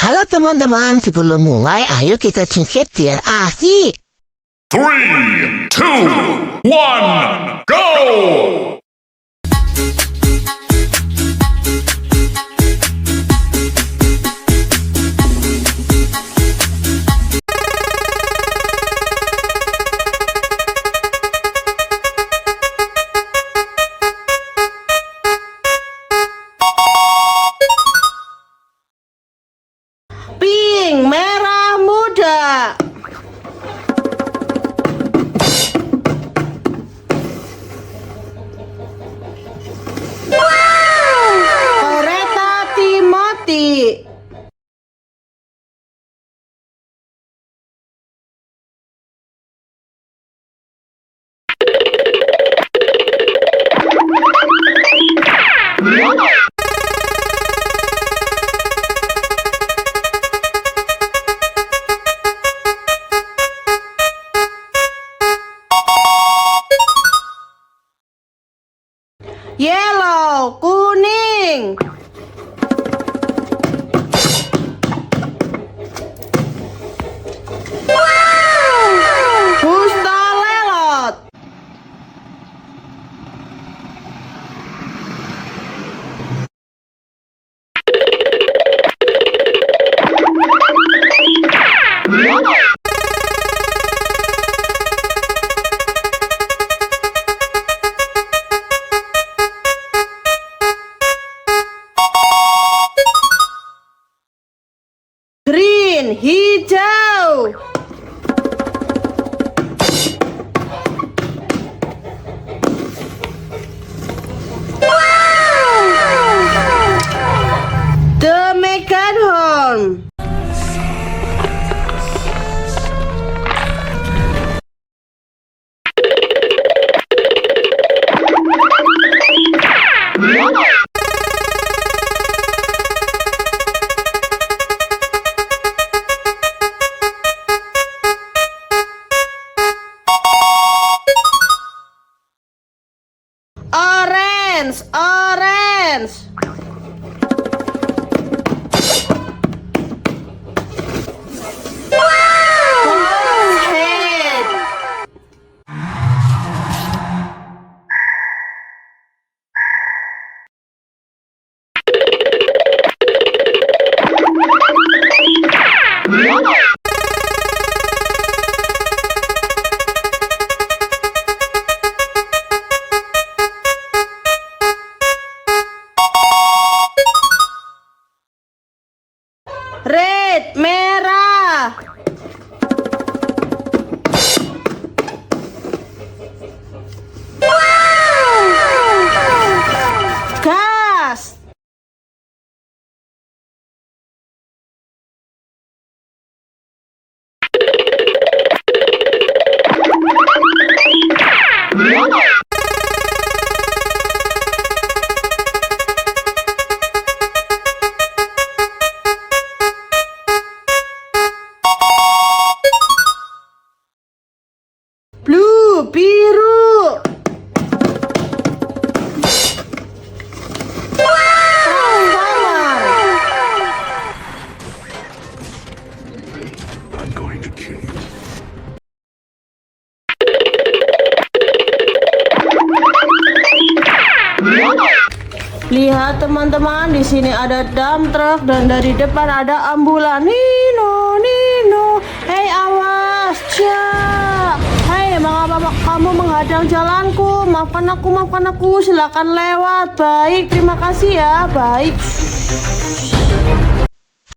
Halo teman-teman, sebelum mulai ayo kita cengket biar asik. 3, 2, 1, go! Pink, merah muda. Kereta Timothy. Yellow, kuning. Telolet. Green, hijau. The Megahorn. Orange, orange. Head. Red, merah. Ghast. Blue, biru. I'm going to kill you. Lihat teman-teman, di sini ada dump truck dan dari depan ada ambulan. Nino, Nino. Hei awas, Cak. Hei, mengapa kamu menghadang jalanku? Maafkan aku. Silakan lewat. Baik, terima kasih ya. Baik.